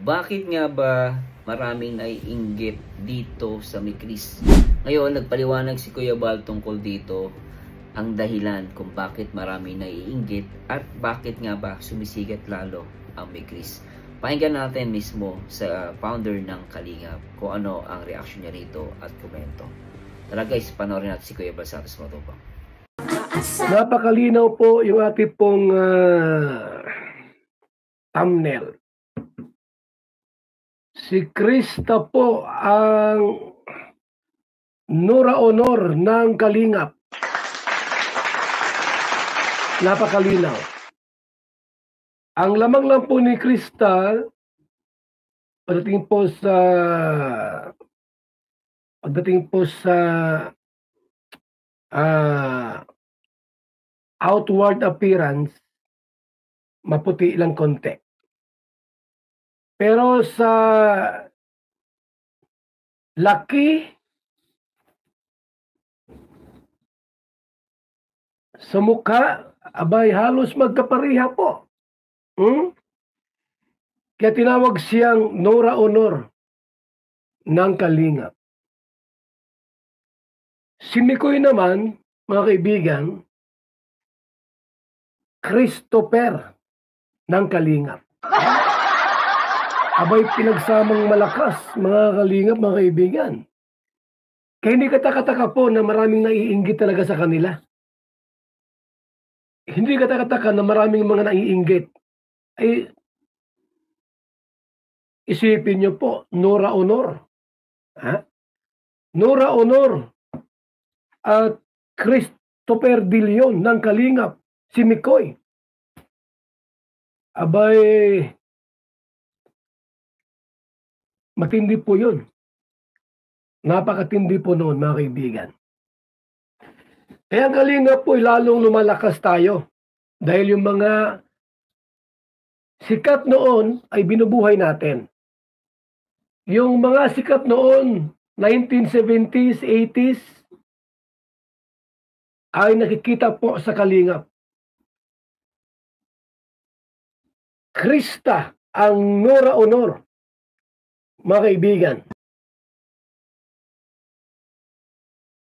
Bakit nga ba maraming naiinggit dito sa Mikris? Ngayon, nagpaliwanag si Kuya Bal tungkol dito ang dahilan kung bakit maraming naiinggit at bakit nga ba sumisigat lalo ang Mikris. Pakinggan natin mismo sa founder ng Kalingap kung ano ang reaksyon niya rito at komento. Tara guys, panoorin natin si Kuya Bal Santos Matubang. Napakalinaw po yung ating pong thumbnail. Si Krista po ang Nora Honor ng Kalingap. Napakalinaw. Ang lamang lang po ni Krista pagdating po sa outward appearance, maputi lang konti. Pero sa laki, sa mukha, abay halos magkapariha po. Kaya tinawag siyang Nora Honor ng Kalingap. Si Mikoy naman, mga kaibigan, Christopher ng Kalingap. Abay pinagsamang malakas, mga Kalingap, mga kaibigan. Kaya hindi katakataka po na maraming naiinggit talaga sa kanila. Hindi katakataka na maraming mga naiinggit. Ay, isipin nyo po, Nora Honor. Nora Honor at Christopher De Leon ng Kalingap, si Mikoy. Abay, matindi po yun. Napakatindi po noon, mga kaibigan. Kaya ang Kalingap po, lalong lumalakas tayo. Dahil yung mga sikat noon ay binubuhay natin. Yung mga sikat noon, 1970s, 80s, ay nakikita po sa Kalingap. Krista ang Nora Honor, mga kaibigan.